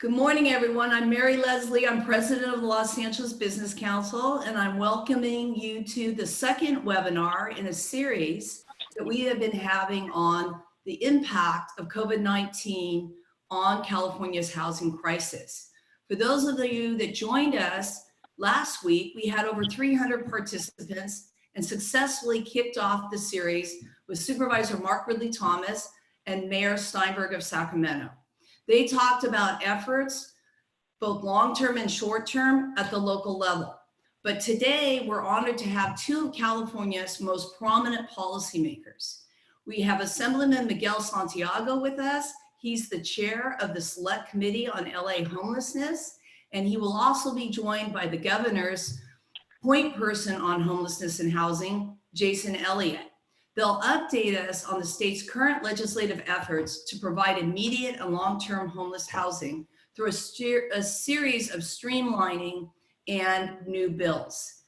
Good morning, everyone. I'm Mary Leslie. I'm president of the Los Angeles Business Council, and I'm welcoming you to the second webinar in a series that we have been having on the impact of COVID-19 on California's housing crisis. For those of you that joined us last week, we had over 300 participants and successfully kicked off the series with Supervisor Mark Ridley Thomas and Mayor Steinberg of Sacramento. They talked about efforts, both long-term and short-term, at the local level. But today, we're honored to have two of California's most prominent policymakers. We have Assemblymember Miguel Santiago with us. He's the chair of the Select Committee on LA Homelessness, and he will also be joined by the governor's point person on homelessness and housing, Jason Elliott. They'll update us on the state's current legislative efforts to provide immediate and long-term homeless housing through a series of streamlining and new bills.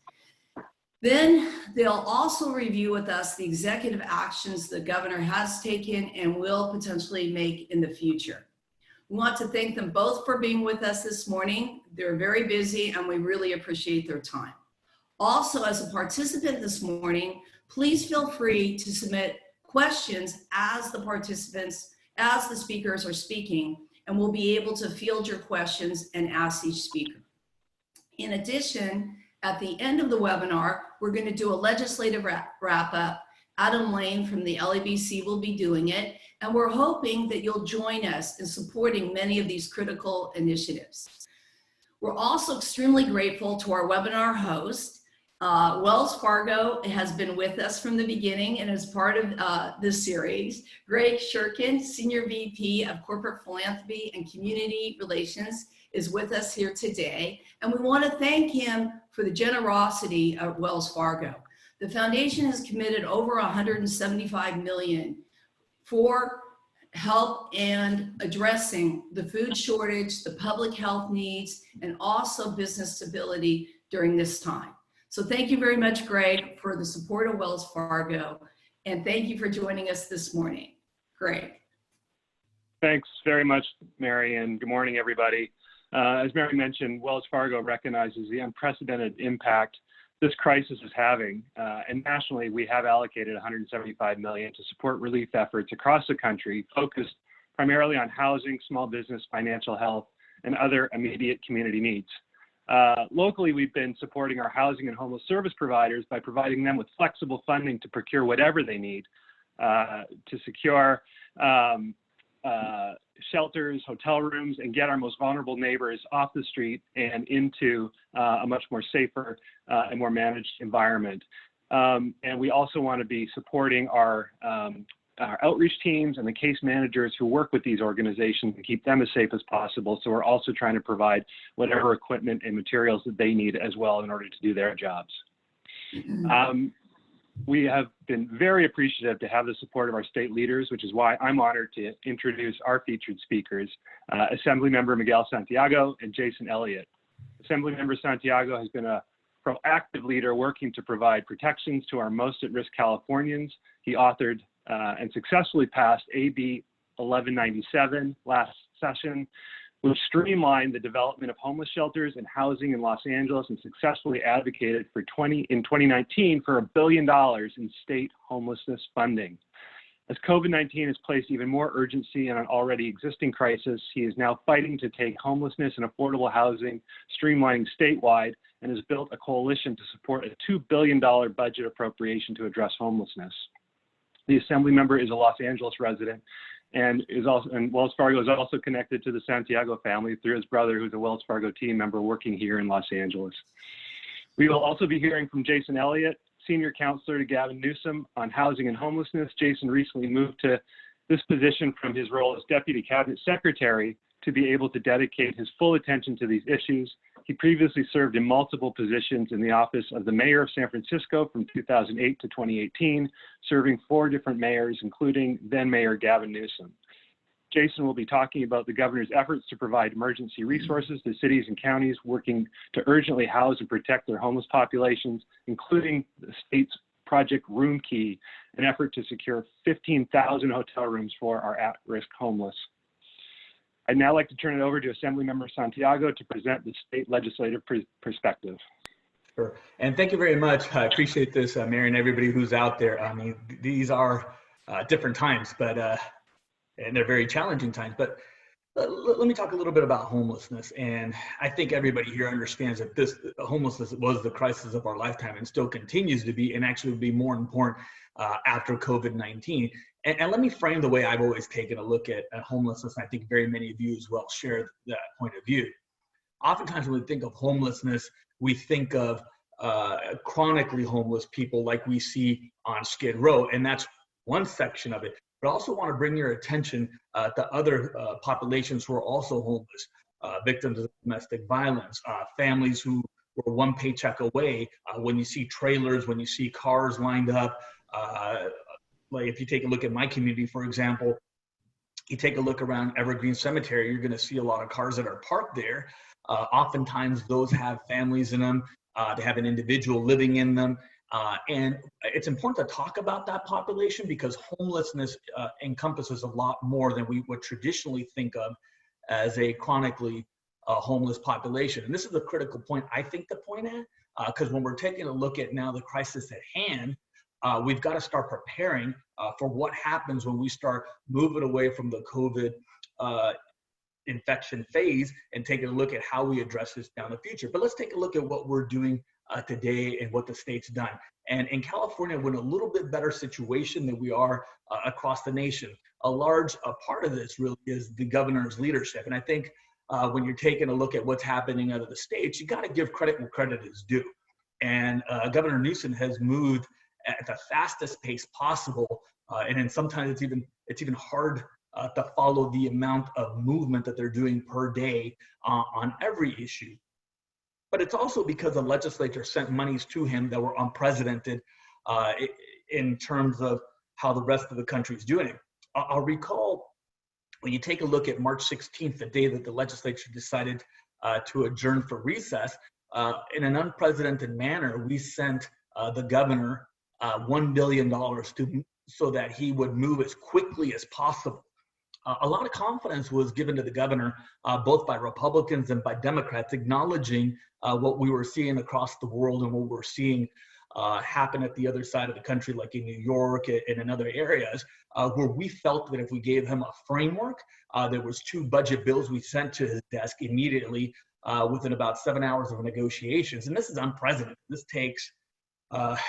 Then they'll also review with us the executive actions the governor has taken and will potentially make in the future. We want to thank them both for being with us this morning. They're very busy and we really appreciate their time. Also, as a participant this morning, please feel free to submit questions as the speakers are speaking, and we'll be able to field your questions and ask each speaker. In addition, at the end of the webinar, we're going to do a legislative wrap-up. Adam Lane from the LABC will be doing it, and we're hoping that you'll join us in supporting many of these critical initiatives. We're also extremely grateful to our webinar host. Wells Fargo has been with us from the beginning and is part of this series. Greg Shurkin, Senior VP of Corporate Philanthropy and Community Relations, is with us here today. And we want to thank him for the generosity of Wells Fargo. The foundation has committed over $175 million for help and addressing the food shortage, the public health needs, and also business stability during this time. So thank you very much, Greg, for the support of Wells Fargo, and thank you for joining us this morning. Greg. Thanks very much, Mary, and good morning, everybody. As Mary mentioned, Wells Fargo recognizes the unprecedented impact this crisis is having, and nationally, we have allocated $175 million to support relief efforts across the country, focused primarily on housing, small business, financial health, and other immediate community needs. Locally, we've been supporting our housing and homeless service providers by providing them with flexible funding to procure whatever they need to secure shelters, hotel rooms, and get our most vulnerable neighbors off the street and into a much more safer and more managed environment. And we also want to be supporting our outreach teams and the case managers who work with these organizations and keep them as safe as possible. So we're also trying to provide whatever equipment and materials that they need as well in order to do their jobs. We have been very appreciative to have the support of our state leaders, which is why I'm honored to introduce our featured speakers, Assemblymember Miguel Santiago and Jason Elliott. Assemblymember Santiago has been a proactive leader working to provide protections to our most at-risk Californians. He authored and successfully passed AB 1197 last session, which streamlined the development of homeless shelters and housing in Los Angeles and successfully advocated for in 2019 for $1 billion in state homelessness funding. As COVID-19 has placed even more urgency on an already existing crisis, he is now fighting to take homelessness and affordable housing streamlining statewide and has built a coalition to support a $2 billion budget appropriation to address homelessness. The Assemblymember is a Los Angeles resident and Wells Fargo is also connected to the Santiago family through his brother, who's a Wells Fargo team member working here in Los Angeles. We will also be hearing from Jason Elliott, Senior Counselor to Gavin Newsom on housing and homelessness. Jason recently moved to this position from his role as Deputy Cabinet Secretary to be able to dedicate his full attention to these issues. He previously served in multiple positions in the office of the mayor of San Francisco from 2008 to 2018, serving 4 different mayors, including then Mayor Gavin Newsom. Jason will be talking about the governor's efforts to provide emergency resources to cities and counties working to urgently house and protect their homeless populations, including the state's Project Room Key, an effort to secure 15,000 hotel rooms for our at-risk homeless. I'd now like to turn it over to Assemblymember Santiago to present the state legislative perspective. Sure. And thank you very much. I appreciate this, Mary, and everybody who's out there. I mean, these are different times, but and they're very challenging times. But let me talk a little bit about homelessness. And I think everybody here understands that this homelessness was the crisis of our lifetime and still continues to be, and actually will be more important after COVID-19. And let me frame the way I've always taken a look at homelessness. And I think very many of you as well share that point of view. Oftentimes when we think of homelessness, we think of chronically homeless people like we see on Skid Row, and that's one section of it. But I also want to bring your attention to other populations who are also homeless, victims of domestic violence, families who were one paycheck away. When you see trailers, when you see cars lined up, like if you take a look at my community, for example, you take a look around Evergreen Cemetery, you're going to see a lot of cars that are parked there. Oftentimes those have families in them, they have an individual living in them. And it's important to talk about that population because homelessness encompasses a lot more than we would traditionally think of as a chronically homeless population. And this is a critical point, I think, to point at, because when we're taking a look at now the crisis at hand, we've got to start preparing for what happens when we start moving away from the COVID infection phase and taking a look at how we address this down the future. But let's take a look at what we're doing today and what the state's done. And in California, we're in a little bit better situation than we are across the nation. A large part of this really is the governor's leadership. And I think when you're taking a look at what's happening out of the states, you got to give credit where credit is due. And Governor Newsom has moved at the fastest pace possible. And then sometimes it's even hard to follow the amount of movement that they're doing per day on every issue. But it's also because the legislature sent monies to him that were unprecedented in terms of how the rest of the country is doing it. I'll recall when you take a look at March 16th, the day that the legislature decided to adjourn for recess, in an unprecedented manner, we sent the governor $1 billion so that he would move as quickly as possible. A lot of confidence was given to the governor, both by Republicans and by Democrats, acknowledging what we were seeing across the world and what we're seeing happen at the other side of the country, like in New York and in other areas, where we felt that if we gave him a framework, there was 2 budget bills we sent to his desk immediately within about 7 hours of negotiations. And this is unprecedented. This takes,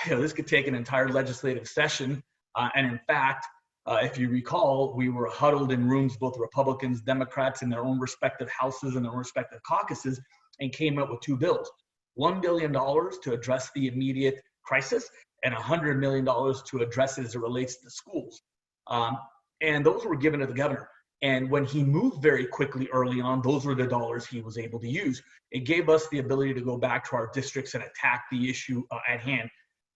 this could take an entire legislative session. And in fact, if you recall, we were huddled in rooms, both Republicans, Democrats in their own respective houses and their own respective caucuses, and came up with 2 bills. $1 billion to address the immediate crisis and $100 million to address it as it relates to schools. And those were given to the governor. And when he moved very quickly early on, those were the dollars he was able to use. It gave us the ability to go back to our districts and attack the issue at hand.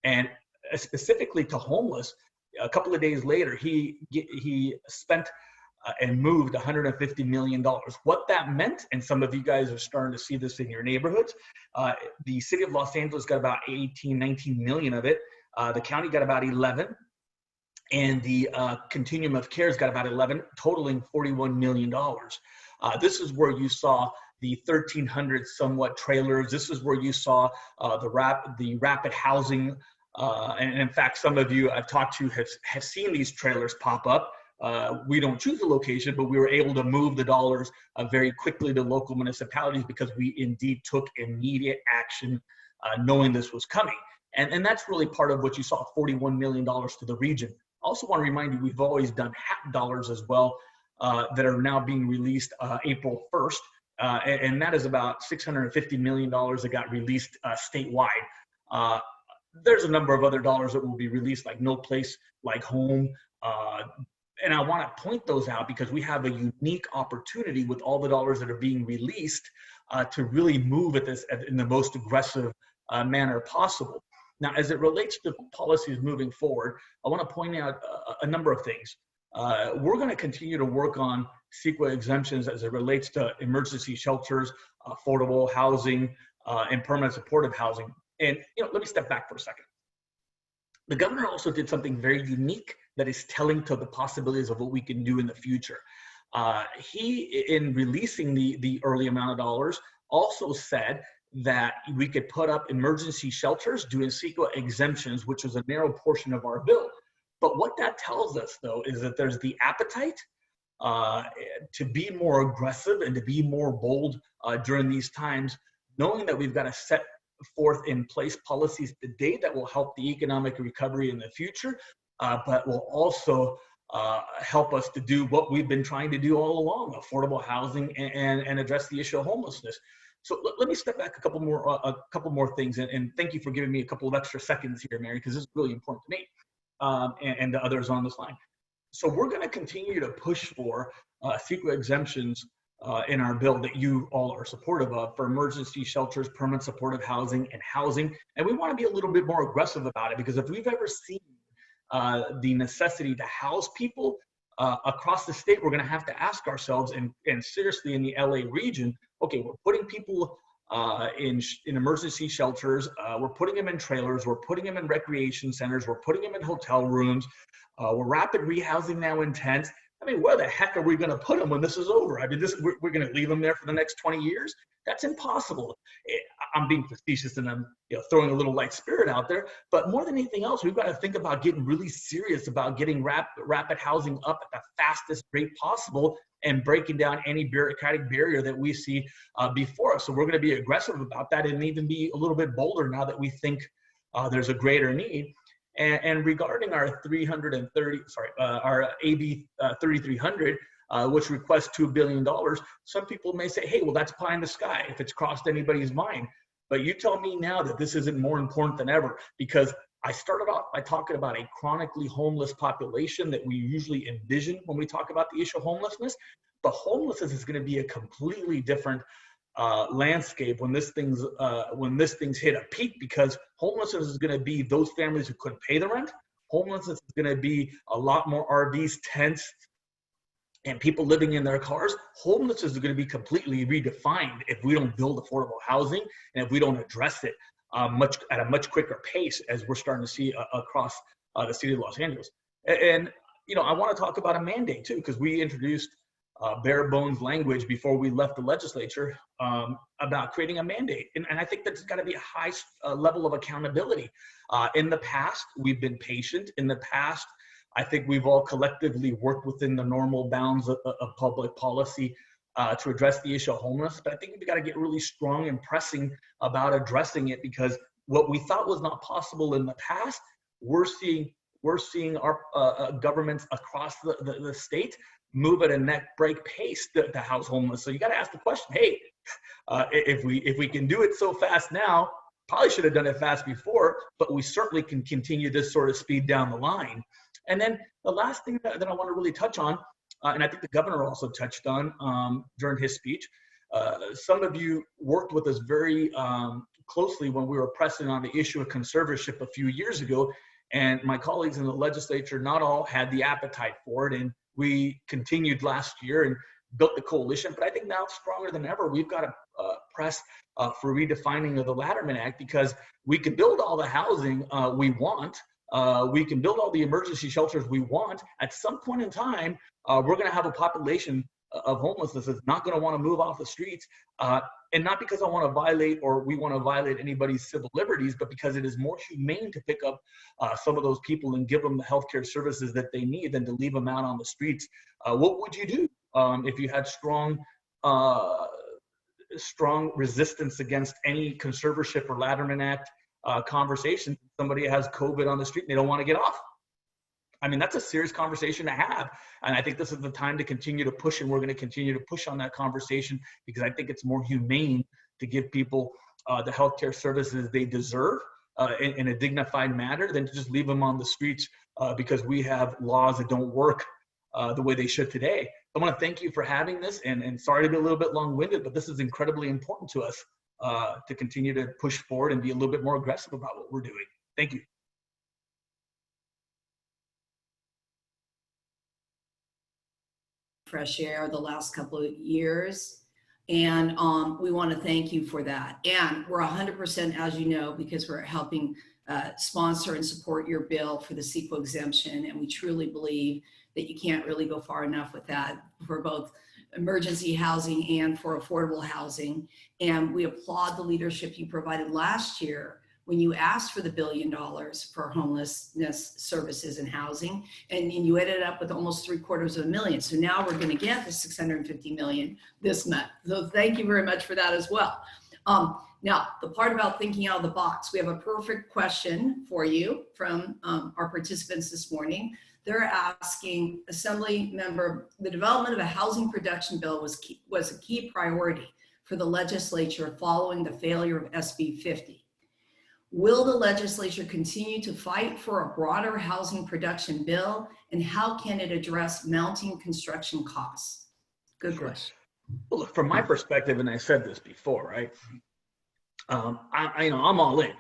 And specifically to homeless, a couple of days later, he spent and moved $150 million. What that meant, and some of you guys are starting to see this in your neighborhoods, the city of Los Angeles got about 19 million of it. The county got about 11. And the continuum of care's got about 11, totaling $41 million. This is where you saw the 1,300 somewhat trailers. This is where you saw the rapid housing. And in fact, some of you I've talked to have seen these trailers pop up. We don't choose the location, but we were able to move the dollars very quickly to local municipalities because we indeed took immediate action knowing this was coming. And that's really part of what you saw, $41 million to the region. I also want to remind you, we've always done HAP dollars as well that are now being released April 1st. And that is about $650 million that got released statewide. There's a number of other dollars that will be released, like No Place Like Home. And I want to point those out because we have a unique opportunity with all the dollars that are being released to really move at this in the most aggressive manner possible. Now, as it relates to policies moving forward, I want to point out a number of things. We're going to continue to work on CEQA exemptions as it relates to emergency shelters, affordable housing, and permanent supportive housing. And let me step back for a second. The governor also did something very unique that is telling to the possibilities of what we can do in the future. He, in releasing the early amount of dollars, also said that we could put up emergency shelters doing CEQA exemptions, which was a narrow portion of our bill. But what that tells us, though, is that there's the appetite to be more aggressive and to be more bold during these times, knowing that we've got to set forth in place policies today that will help the economic recovery in the future, but will also help us to do what we've been trying to do all along: affordable housing and address the issue of homelessness. So let me step back a couple more things, and thank you for giving me a couple of extra seconds here, Mary, because this is really important to me and the others on this line. So we're going to continue to push for CEQA exemptions in our bill that you all are supportive of for emergency shelters, permanent supportive housing, and housing. And we want to be a little bit more aggressive about it, because if we've ever seen the necessity to house people across the state, we're going to have to ask ourselves, and seriously in the LA region, okay, we're putting people in emergency shelters, we're putting them in trailers, we're putting them in recreation centers, we're putting them in hotel rooms, we're rapid rehousing now in tents. I mean, where the heck are we going to put them when this is over? I mean, we're going to leave them there for the next 20 years? That's impossible. I'm being facetious and I'm throwing a little light spirit out there, but more than anything else, we've got to think about getting really serious about getting rapid housing up at the fastest rate possible and breaking down any bureaucratic barrier that we see before us. So we're going to be aggressive about that and even be a little bit bolder now that we think there's a greater need. And regarding our our AB 3300, which requests $2 billion, some people may say, hey, well, that's pie in the sky if it's crossed anybody's mind. But you tell me now that this isn't more important than ever, because I started off by talking about a chronically homeless population that we usually envision when we talk about the issue of homelessness. But homelessness is going to be a completely different landscape when this thing's hit a peak, because homelessness is going to be those families who couldn't pay the rent. Homelessness is going to be a lot more RVs, tents, and people living in their cars. Homelessness is going to be completely redefined if we don't build affordable housing and if we don't address it at a much quicker pace, as we're starting to see across the city of Los Angeles. And I want to talk about a mandate too, because we introduced bare bones language before we left the legislature about creating a mandate. And I think that's got to be a high level of accountability. In the past, we've been patient. In the past, I think we've all collectively worked within the normal bounds of public policy to address the issue of homelessness. But I think we've got to get really strong and pressing about addressing it, because what we thought was not possible in the past, we're seeing our governments across the state move at a neck break pace to house homeless. So you got to ask the question, hey, if we can do it so fast now, probably should have done it fast before, but we certainly can continue this sort of speed down the line. And then the last thing that I want to really touch on, and I think the governor also touched on during his speech, some of you worked with us very closely when we were pressing on the issue of conservatorship a few years ago, and my colleagues in the legislature, not all had the appetite for it, and we continued last year and built the coalition. But I think now stronger than ever, we've got to press for redefining of the Latterman Act, because we can build all the housing we want. We can build all the emergency shelters we want. At some point in time, we're going to have a population of homelessness that's not going to want to move off the streets. And not because I want to violate or we want to violate anybody's civil liberties, but because it is more humane to pick up some of those people and give them the healthcare services that they need than to leave them out on the streets. What would you do if you had strong resistance against any conservatorship or Latterman Act conversation? Somebody has COVID on the street and they don't want to get off. I mean, that's a serious conversation to have. And I think this is the time to continue to push, and we're going to continue to push on that conversation, because I think it's more humane to give people the healthcare services they deserve in a dignified manner than to just leave them on the streets because we have laws that don't work the way they should today. I want to thank you for having this, and sorry to be a little bit long-winded, but this is incredibly important to us to continue to push forward and be a little bit more aggressive about what we're doing. Thank you. Fresh air the last couple of years, and we want to thank you for that. And we're 100%, as you know, because we're helping sponsor and support your bill for the CEQA exemption. And we truly believe that you can't really go far enough with that for both emergency housing and for affordable housing. And we applaud the leadership you provided last year when you asked for the $1 billion for homelessness services and housing, and you ended up with almost $750,000. So now we're going to get the $650 million this month. So thank you very much for that as well. Now, the part about thinking out of the box, we have a perfect question for you from our participants this morning. They're asking, Assembly member, the development of a housing production bill was a key priority for the legislature following the failure of SB 50. Will the legislature continue to fight for a broader housing production bill, and how can it address mounting construction costs? Good question. Well, look, from my perspective, and I said this before, right? I'm all in.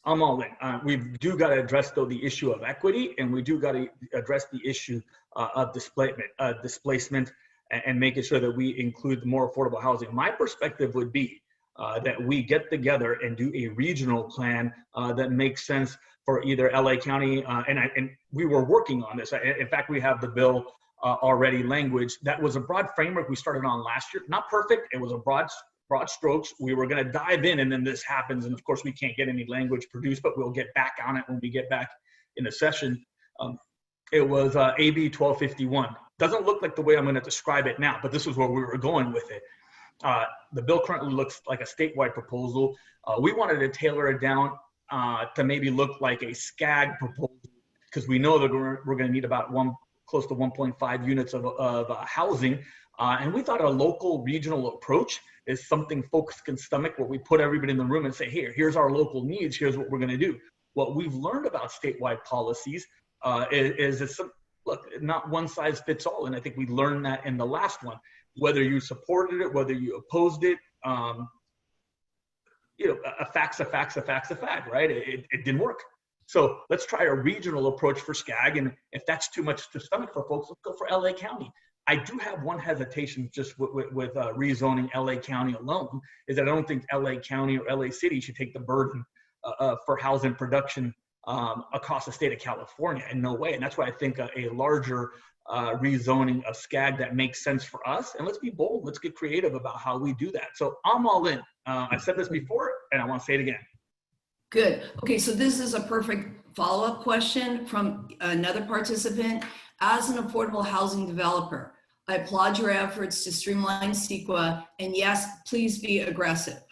I'm all in. We do got to address, though, the issue of equity, and we do got to address the issue of displacement and making sure that we include more affordable housing. My perspective would be that we get together and do a regional plan that makes sense for either LA County, and we were working on this. In fact, we have the bill already language. That was a broad framework we started on last year. Not perfect. It was a broad strokes. We were going to dive in, and then this happens. And of course, we can't get any language produced, but we'll get back on it when we get back in the session. It was AB 1251. Doesn't look like the way I'm going to describe it now, but this is where we were going with it. The bill currently looks like a statewide proposal. We wanted to tailor it down to maybe look like a SCAG proposal, because we know that we're going to need about close to 1.5 units of housing. And we thought a local regional approach is something folks can stomach, where we put everybody in the room and say, here's our local needs, here's what we're going to do. What we've learned about statewide policies is it's look, not one size fits all. And I think we learned that in the last one. Whether you supported it, whether you opposed it, a fact's a fact, right? It didn't work. So let's try a regional approach for SCAG. And if that's too much to stomach for folks, let's go for LA County. I do have one hesitation just with rezoning LA County alone, is that I don't think LA County or LA City should take the burden for housing production across the state of California, in no way. And that's why I think a larger rezoning of SCAG that makes sense for us. And let's be bold, let's get creative about how we do that. So I'm all in. I've said this before, and I want to say it again. Good. Okay, so this is a perfect follow-up question from another participant. As an affordable housing developer, I applaud your efforts to streamline CEQA, and yes, please be aggressive.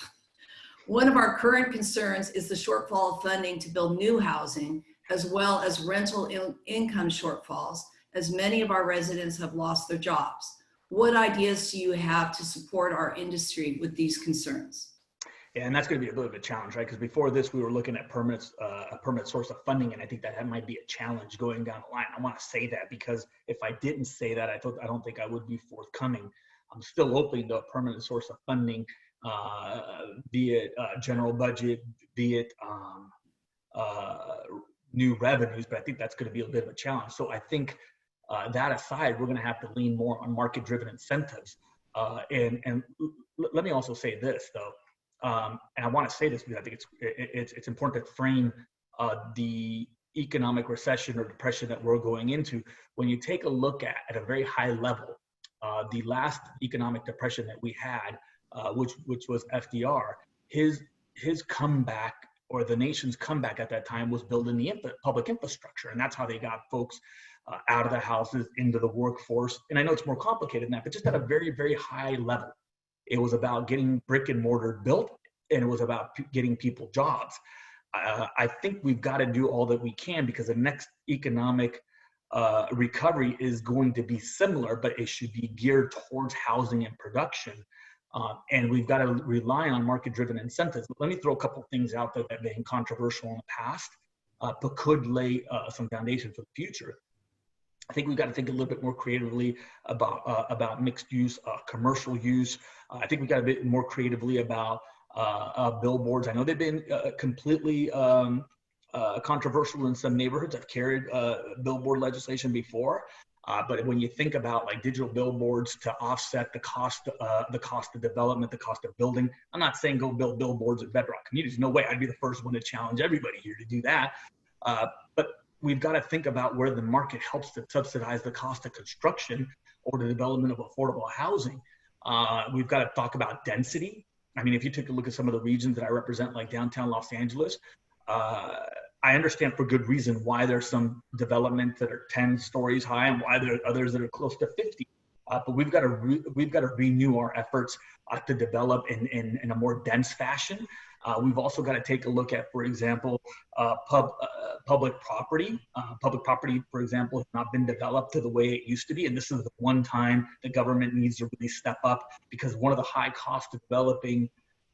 One of our current concerns is the shortfall of funding to build new housing, as well as rental income shortfalls, as many of our residents have lost their jobs. What ideas do you have to support our industry with these concerns? Yeah, and that's going to be a bit of a challenge, right? Because before this, we were looking at a permanent source of funding, and I think that might be a challenge going down the line. I want to say that because if I didn't say that, I don't think I would be forthcoming. I'm still open to a permanent source of funding, be it general budget, be it new revenues, but I think that's going to be a bit of a challenge. So I think that aside, we're going to have to lean more on market-driven incentives. And let me also say this, though. And I want to say this because I think it's important to frame the economic recession or depression that we're going into. When you take a look at a very high level, the last economic depression that we had, which was FDR, his comeback, or the nation's comeback at that time, was building the public infrastructure, and that's how they got folks out of the houses into the workforce. And I know it's more complicated than that, but just at a very, very high level. It was about getting brick and mortar built, and it was about getting people jobs. I think we've got to do all that we can, because the next economic recovery is going to be similar, but it should be geared towards housing and production. And we've got to rely on market-driven incentives. But let me throw a couple things out there that have been controversial in the past, but could lay some foundation for the future. I think we've got to think a little bit more creatively about mixed use, commercial use. I think we've got to be more creatively about billboards. I know they've been completely controversial in some neighborhoods. I've carried billboard legislation before. But when you think about like digital billboards to offset the cost of development, the cost of building, I'm not saying go build billboards at bedrock communities. No way. I'd be the first one to challenge everybody here to do that. But we've got to think about where the market helps to subsidize the cost of construction or the development of affordable housing. We've got to talk about density. I mean, if you take a look at some of the regions that I represent, like downtown Los Angeles, I understand for good reason why there's some development that are 10 stories high and why there are others that are close to 50. But we've got to renew our efforts to develop in a more dense fashion. We've also got to take a look at, for example, public property. Public property, for example, has not been developed to the way it used to be. And this is the one time the government needs to really step up, because one of the high costs of developing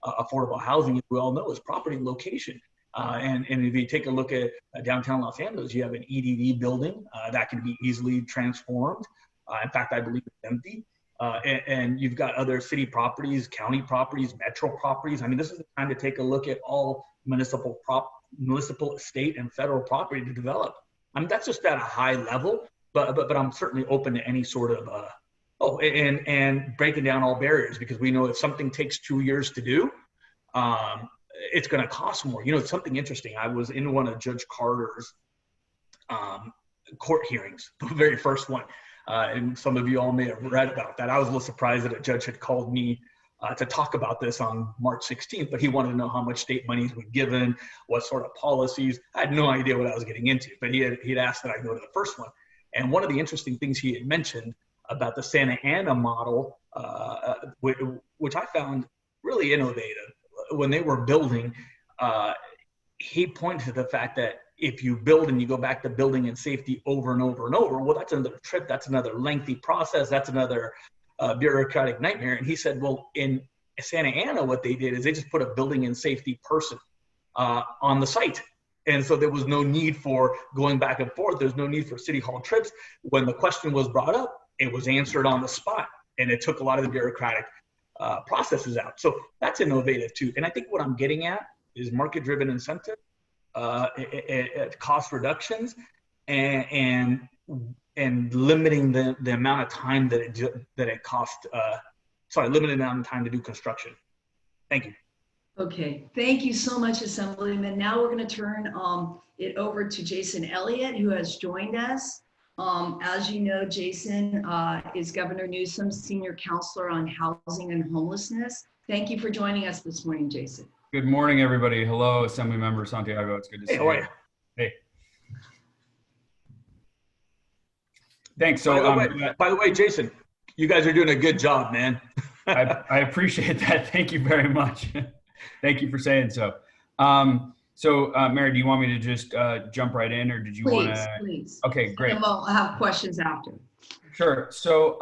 affordable housing, as we all know, is property location. And if you take a look at downtown Los Angeles, you have an EDD building that can be easily transformed. In fact, I believe it's empty. And you've got other city properties, county properties, metro properties. I mean, this is the time to take a look at all municipal state and federal property to develop. I mean, that's just at a high level, but I'm certainly open to any sort of and breaking down all barriers, because we know if something takes 2 years to do, it's going to cost more. You know, it's something interesting. I was in one of Judge Carter's court hearings, the very first one. And some of you all may have read about that. I was a little surprised that a judge had called me to talk about this on March 16th, but he wanted to know how much state monies were given, what sort of policies. I had no idea what I was getting into, but he had asked that I go to the first one. And one of the interesting things he had mentioned about the Santa Ana model, which I found really innovative. When they were building, he pointed to the fact that if you build and you go back to building in safety over and over and over, well, that's another trip, that's another lengthy process, that's another bureaucratic nightmare. And he said, well, in Santa Ana, what they did is they just put a building and safety person on the site. And so there was no need for going back and forth. There's no need for city hall trips. When the question was brought up, it was answered on the spot. And it took a lot of the bureaucratic processes out. So that's innovative too. And I think what I'm getting at is market-driven incentive, cost reductions, and limiting the amount of time that it costs. Limiting the amount of time to do construction. Thank you. Okay, thank you so much, Assemblyman. Now we're going to turn it over to Jason Elliott, who has joined us. As you know, Jason is Governor Newsom's senior counselor on housing and homelessness. Thank you for joining us this morning, Jason. Good morning, everybody. Hello, Assemblymember Santiago. It's good to see you. How are you? Hey. Thanks. So, by the way, Jason, you guys are doing a good job, man. I appreciate that. Thank you very much. Thank you for saying so. Mary, do you want me to just jump right in, or did you want to? Please. Okay, great. And we'll have questions after. Sure. So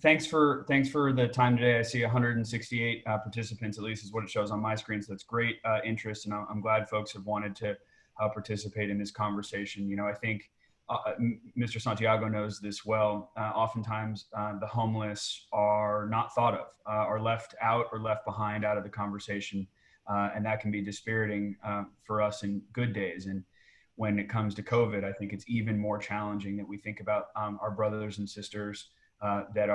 thanks for the time today. I see 168 participants, at least is what it shows on my screen. So that's great interest, and I'm glad folks have wanted to participate in this conversation. You know, I think Mr. Santiago knows this well. Oftentimes, the homeless are not thought of, are left out or left behind out of the conversation, and that can be dispiriting for us in good days. And when it comes to COVID, I think it's even more challenging that we think about our brothers and sisters that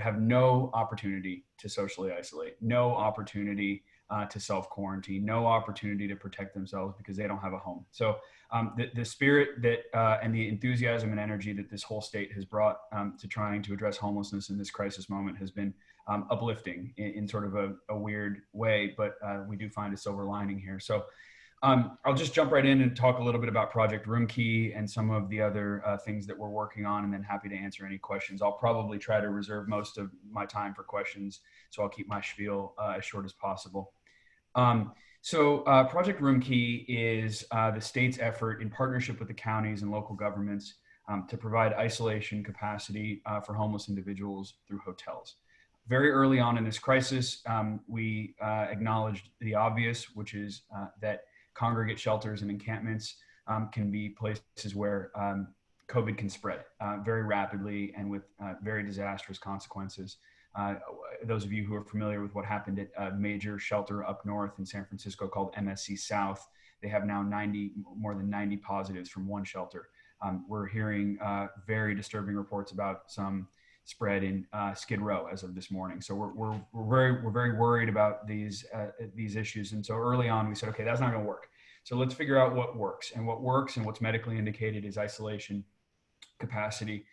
have no opportunity to socially isolate, no opportunity to self-quarantine, no opportunity to protect themselves because they don't have a home. So the spirit that and the enthusiasm and energy that this whole state has brought to trying to address homelessness in this crisis moment has been uplifting in sort of a weird way, but we do find a silver lining here. So I'll just jump right in and talk a little bit about Project Room Key and some of the other things that we're working on, and then happy to answer any questions. I'll probably try to reserve most of my time for questions, so I'll keep my spiel as short as possible. Project Room Key is the state's effort in partnership with the counties and local governments to provide isolation capacity for homeless individuals through hotels. Very early on in this crisis, we acknowledged the obvious, which is that congregate shelters and encampments can be places where COVID can spread very rapidly and with very disastrous consequences. Those of you who are familiar with what happened at a major shelter up north in San Francisco called MSC South they have now more than 90 positives from one shelter. We're hearing very disturbing reports about some spread in Skid Row as of this morning. So we're very worried about these issues. And so early on we said, okay, that's not going to work. So let's figure out what works. And what works and what's medically indicated is isolation capacity,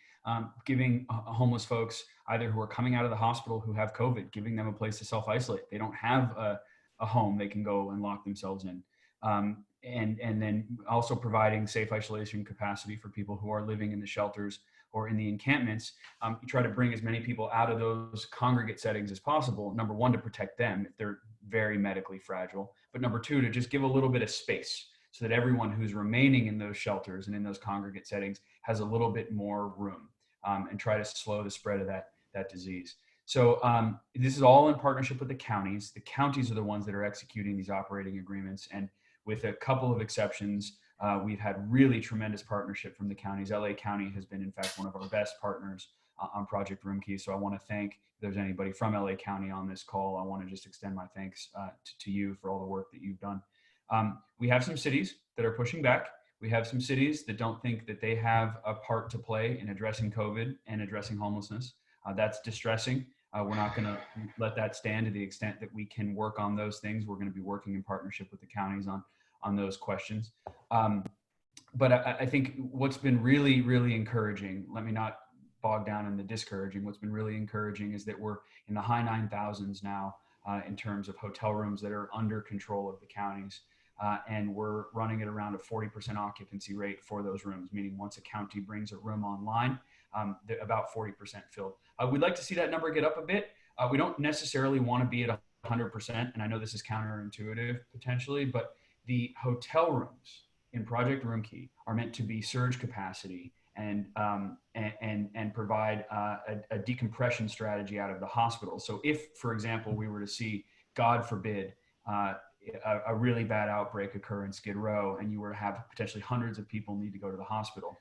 giving homeless folks either who are coming out of the hospital who have COVID, giving them a place to self-isolate. They don't have a home they can go and lock themselves in. And then also providing safe isolation capacity for people who are living in the shelters or in the encampments. You try to bring as many people out of those congregate settings as possible. Number one, to protect them if they're very medically fragile. But number two, to just give a little bit of space so that everyone who's remaining in those shelters and in those congregate settings has a little bit more room, and try to slow the spread of that disease. So this is all in partnership with the counties. The counties are the ones that are executing these operating agreements. And with a couple of exceptions, we've had really tremendous partnership from the counties. LA County has been, in fact, one of our best partners on Project Roomkey. So I want to thank, if there's anybody from LA County on this call, I want to just extend my thanks to you for all the work that you've done. We have some cities that are pushing back. We have some cities that don't think that they have a part to play in addressing COVID and addressing homelessness. That's distressing. We're not going to let that stand. To the extent that we can work on those things, we're going to be working in partnership with the counties on those questions. But I think what's been really, really encouraging, let me not bog down in the discouraging, what's been really encouraging is that we're in the high 9,000s now in terms of hotel rooms that are under control of the counties. And we're running at around a 40% occupancy rate for those rooms, meaning once a county brings a room online, they're about 40% filled. We'd like to see that number get up a bit. We don't necessarily want to be at 100%, and I know this is counterintuitive potentially, but the hotel rooms in Project Roomkey are meant to be surge capacity and provide a decompression strategy out of the hospital. So if, for example, we were to see, God forbid, a really bad outbreak occur in Skid Row and you were to have potentially hundreds of people need to go to the hospital,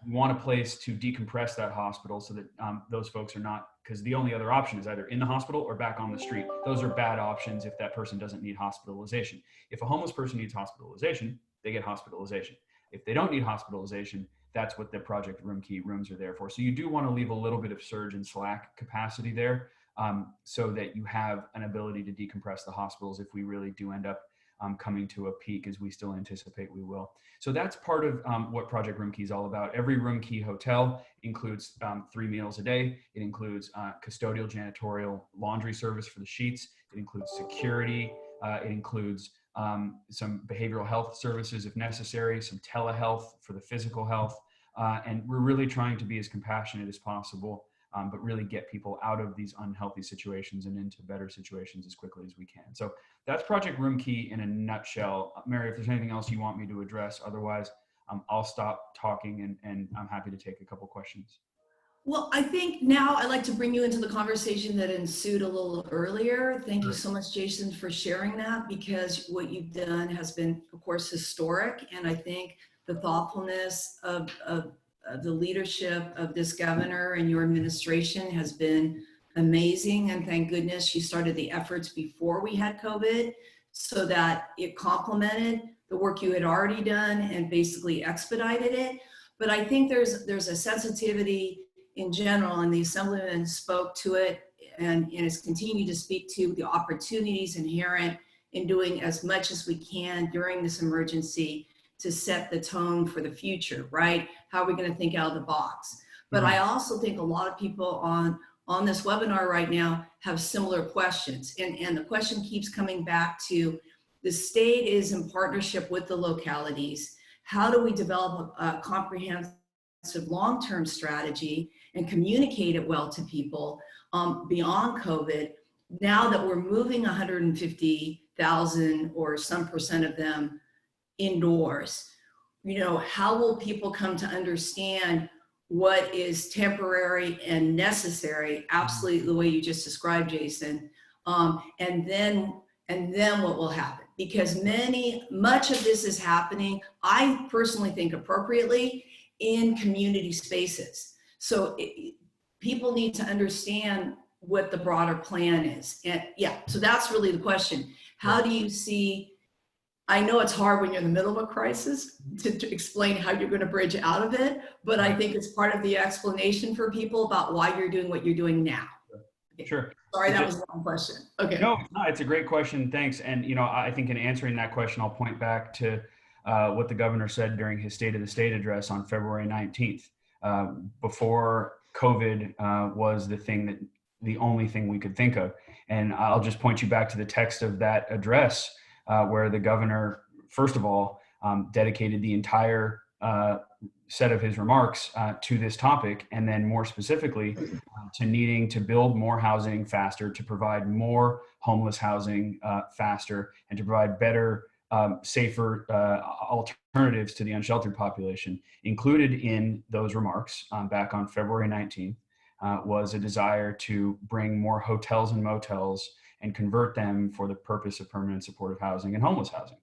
you want a place to decompress that hospital so that those folks are not, because the only other option is either in the hospital or back on the street. Those are bad options if that person doesn't need hospitalization. If a homeless person needs hospitalization, they get hospitalization. If they don't need hospitalization, that's what the Project Roomkey rooms are there for. So you do want to leave a little bit of surge and slack capacity there, so that you have an ability to decompress the hospitals if we really do end up coming to a peak, as we still anticipate we will. So that's part of what Project Roomkey is all about. Every Roomkey hotel includes 3 meals a day. It includes custodial, janitorial, laundry service for the sheets. It includes security. It includes some behavioral health services if necessary, some telehealth for the physical health. And we're really trying to be as compassionate as possible, but really get people out of these unhealthy situations and into better situations as quickly as we can. So that's Project Roomkey in a nutshell. Mary, if there's anything else you want me to address, otherwise I'll stop talking and I'm happy to take a couple questions. Well, I think now I'd like to bring you into the conversation that ensued a little earlier. Thank you so much, Jason, for sharing that, because what you've done has been, of course, historic. And I think the thoughtfulness of the leadership of this governor and your administration has been amazing. And thank goodness you started the efforts before we had COVID so that it complemented the work you had already done and basically expedited it. But I think there's a sensitivity in general, and the Assemblyman spoke to it and has continued to speak to the opportunities inherent in doing as much as we can during this emergency to set the tone for the future, right? How are we going to think out of the box? But I also think a lot of people on this webinar right now have similar questions. And the question keeps coming back to the state is in partnership with the localities. How do we develop a comprehensive long-term strategy and communicate it well to people beyond COVID, now that we're moving 150,000 or some percent of them indoors? You know, how will people come to understand what is temporary and necessary, absolutely the way you just described, Jason, and then what will happen? Because much of this is happening, I personally think appropriately, in community spaces. So people need to understand what the broader plan is. And yeah, so that's really the question. How do you see I know it's hard when you're in the middle of a crisis to explain how you're going to bridge out of it, but I think it's part of the explanation for people about why you're doing what you're doing now. Okay. Sure. Sorry, that was one question. Okay. No, it's a great question. Thanks. And, I think in answering that question, I'll point back to what the governor said during his State of the State address on February 19th. Before COVID was the only thing we could think of. And I'll just point you back to the text of that address where the governor, first of all, dedicated the entire set of his remarks to this topic, and then more specifically to needing to build more housing faster, to provide more homeless housing faster, and to provide better, safer alternatives to the unsheltered population. Included in those remarks back on February 19th was a desire to bring more hotels and motels and convert them for the purpose of permanent supportive housing and homeless housing.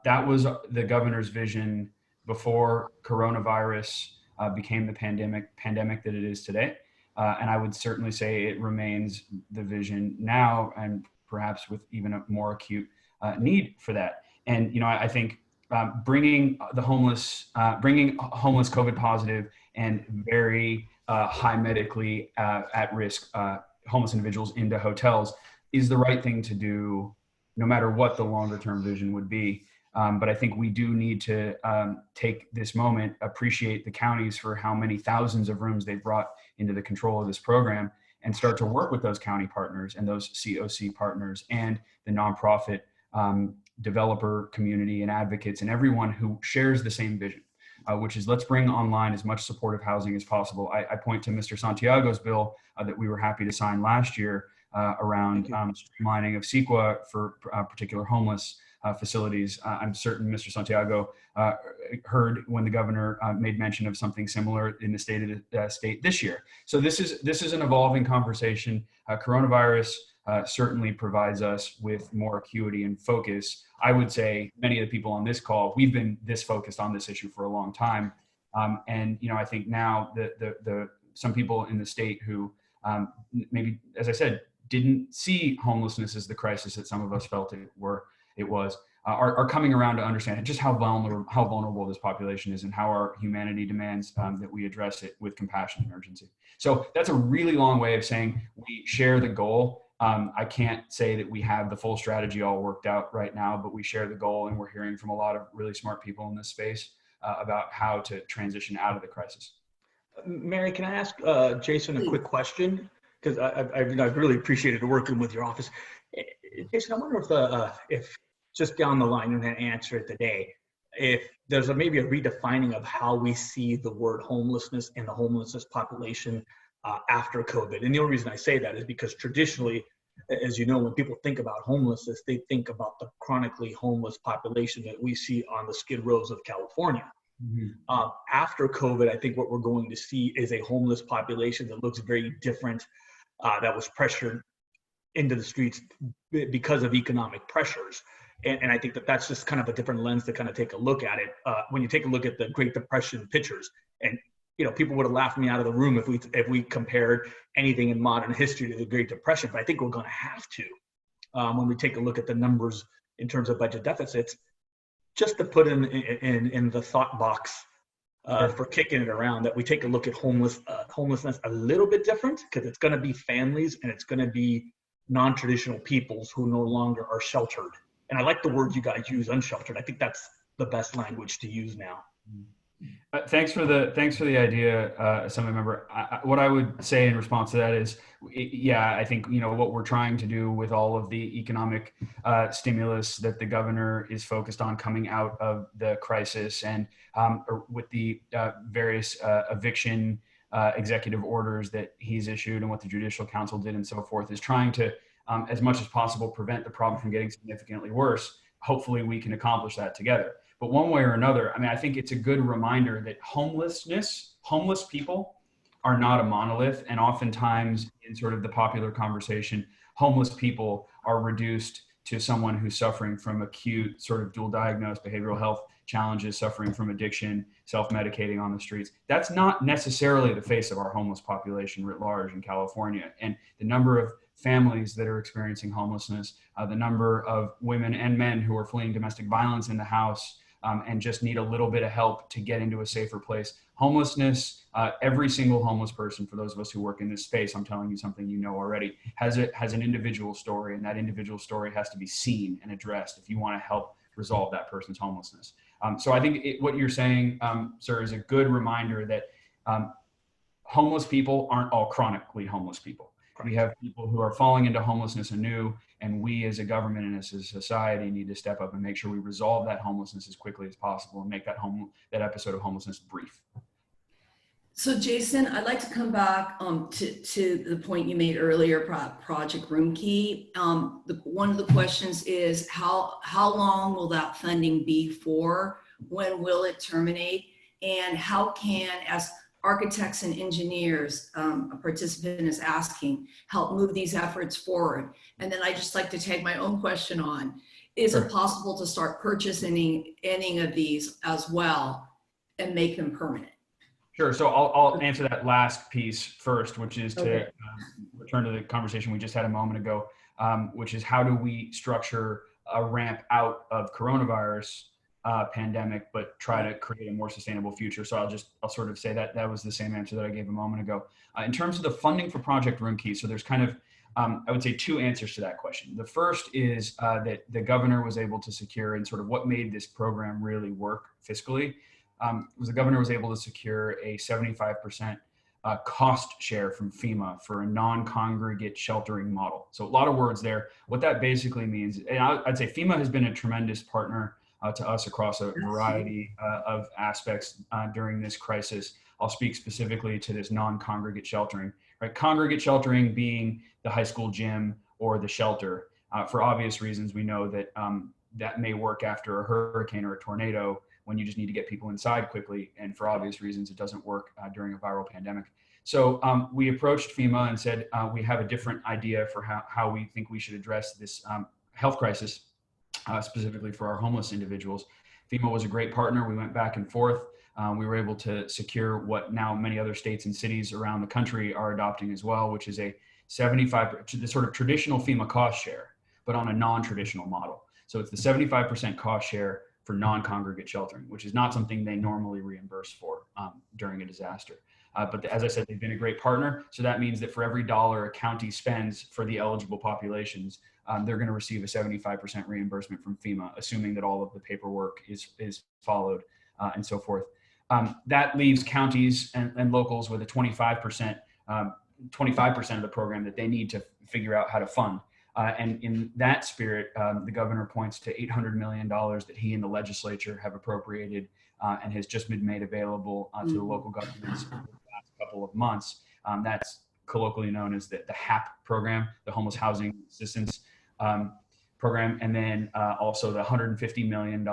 That was the governor's vision before coronavirus became the pandemic that it is today. And I would certainly say it remains the vision now, and perhaps with even a more acute need for that. And, I think bringing homeless COVID positive and very high medically at risk homeless individuals into hotels is the right thing to do, no matter what the longer term vision would be. But I think we do need to take this moment, appreciate the counties for how many thousands of rooms they've brought into the control of this program, and start to work with those county partners and those COC partners and the nonprofit developer community and advocates and everyone who shares the same vision, which is let's bring online as much supportive housing as possible. I point to Mr. Santiago's bill that we were happy to sign last year around streamlining of CEQA for particular homeless facilities. I'm certain Mr. Santiago heard when the governor made mention of something similar in the State of the State this year. So this is an evolving conversation. Coronavirus certainly provides us with more acuity and focus. I would say many of the people on this call, we've been this focused on this issue for a long time. And I think now the some people in the state who maybe, as I said, didn't see homelessness as the crisis that some of us felt it was, are coming around to understand just how vulnerable this population is and how our humanity demands that we address it with compassion and urgency. So that's a really long way of saying we share the goal. I can't say that we have the full strategy all worked out right now, but we share the goal, and we're hearing from a lot of really smart people in this space about how to transition out of the crisis. Mary, can I ask Jason a quick question? Because I've really appreciated working with your office. Jason, I wonder if just down the line, you're going to answer it today, if there's maybe a redefining of how we see the word homelessness and the homelessness population after COVID. And the only reason I say that is because traditionally, as you know, when people think about homelessness, they think about the chronically homeless population that we see on the skid rows of California. Mm-hmm. After COVID, I think what we're going to see is a homeless population that looks very different, that was pressured into the streets because of economic pressures. And I think that's just kind of a different lens to kind of take a look at it. When you take a look at the Great Depression pictures, and people would have laughed me out of the room if we compared anything in modern history to the Great Depression. But I think we're going to have to when we take a look at the numbers in terms of budget deficits, just to put in the thought box for kicking it around, that we take a look at homelessness a little bit different, because it's going to be families and it's going to be non-traditional peoples who no longer are sheltered. And I like the word you guys use, unsheltered. I think that's the best language to use now. Thanks for the idea, Assemblymember. What I would say in response to that is, I think what we're trying to do with all of the economic stimulus that the governor is focused on coming out of the crisis, and with the various eviction executive orders that he's issued and what the Judicial Council did and so forth, is trying to, as much as possible, prevent the problem from getting significantly worse. Hopefully we can accomplish that together. But one way or another, I think it's a good reminder that homeless people are not a monolith. And oftentimes in sort of the popular conversation, homeless people are reduced to someone who's suffering from acute sort of dual diagnosed behavioral health challenges, suffering from addiction, self-medicating on the streets. That's not necessarily the face of our homeless population writ large in California. And the number of families that are experiencing homelessness, the number of women and men who are fleeing domestic violence in the house and just need a little bit of help to get into a safer place. Homelessness, every single homeless person, for those of us who work in this space, I'm telling you something you know already, has an individual story, and that individual story has to be seen and addressed if you want to help resolve that person's homelessness. So I think what you're saying, sir, is a good reminder that homeless people aren't all chronically homeless people. We have people who are falling into homelessness anew, and we as a government and as a society need to step up and make sure we resolve that homelessness as quickly as possible and make that episode of homelessness brief. So Jason, I'd like to come back to the point you made earlier about Project Roomkey. One of the questions is how long will that funding be for? When will it terminate? And how can, as architects and engineers, a participant is asking, help move these efforts forward? And then I just like to take my own question on, is it possible to start purchasing any of these as well and make them permanent? Sure. So I'll answer that last piece first, which is to return to the conversation we just had a moment ago, which is how do we structure a ramp out of coronavirus pandemic, but try to create a more sustainable future. So I'll sort of say that was the same answer that I gave a moment ago. In terms of the funding for Project Roomkey, so there's kind of, I would say, two answers to that question. The first is that the governor was able to secure, and sort of what made this program really work fiscally, was the governor was able to secure a 75% cost share from FEMA for a non-congregate sheltering model. So a lot of words there. What that basically means, and I'd say FEMA has been a tremendous partner to us across a variety of aspects during this crisis. I'll speak specifically to this non-congregate sheltering, right? Congregate sheltering being the high school gym or the shelter. For obvious reasons, we know that that may work after a hurricane or a tornado when you just need to get people inside quickly. And for obvious reasons, it doesn't work during a viral pandemic. So we approached FEMA and said, we have a different idea for how we think we should address this health crisis, specifically for our homeless individuals. FEMA was a great partner. We went back and forth. We were able to secure what now many other states and cities around the country are adopting as well, which is a 75%, the sort of traditional FEMA cost share, but on a non-traditional model. So it's the 75% cost share for non-congregate sheltering, which is not something they normally reimburse for during a disaster. But as I said, they've been a great partner. So that means that for every dollar a county spends for the eligible populations, they're going to receive a 75% reimbursement from FEMA, assuming that all of the paperwork is followed and so forth. That leaves counties and locals with a 25% of the program that they need to figure out how to fund. And in that spirit, the governor points to $800 million that he and the legislature have appropriated and has just been made available to the local governments over the last couple of months. That's colloquially known as the HAP program, the Homeless Housing Assistance Program, and then also the $150 million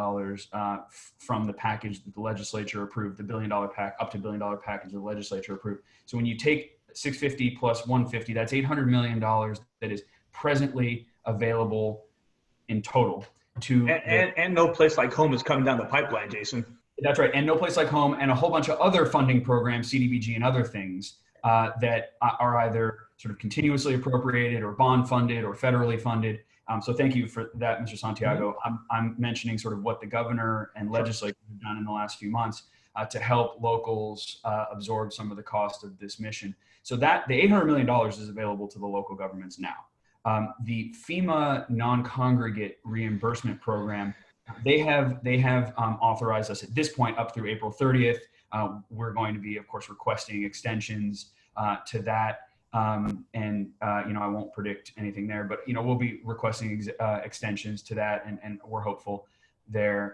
from the package that the legislature approved, the $1 billion up to $1 billion package the legislature approved. So when you take 650 plus 150, that's $800 million that is presently available in total to and No Place Like Home is coming down the pipeline, Jason. That's right. And No Place Like Home and a whole bunch of other funding programs, CDBG and other things that are either sort of continuously appropriated or bond funded or federally funded. So thank you for that, Mr. Santiago. I'm mentioning sort of what the governor and legislature have done in the last few months to help locals absorb some of the cost of this mission. So that the $800 million is available to the local governments now. The FEMA non-congregate reimbursement program, they have authorized us at this point up through April 30th. We're going to be, of course, requesting extensions to that. I won't predict anything there, but, we'll be requesting extensions to that. And we're hopeful there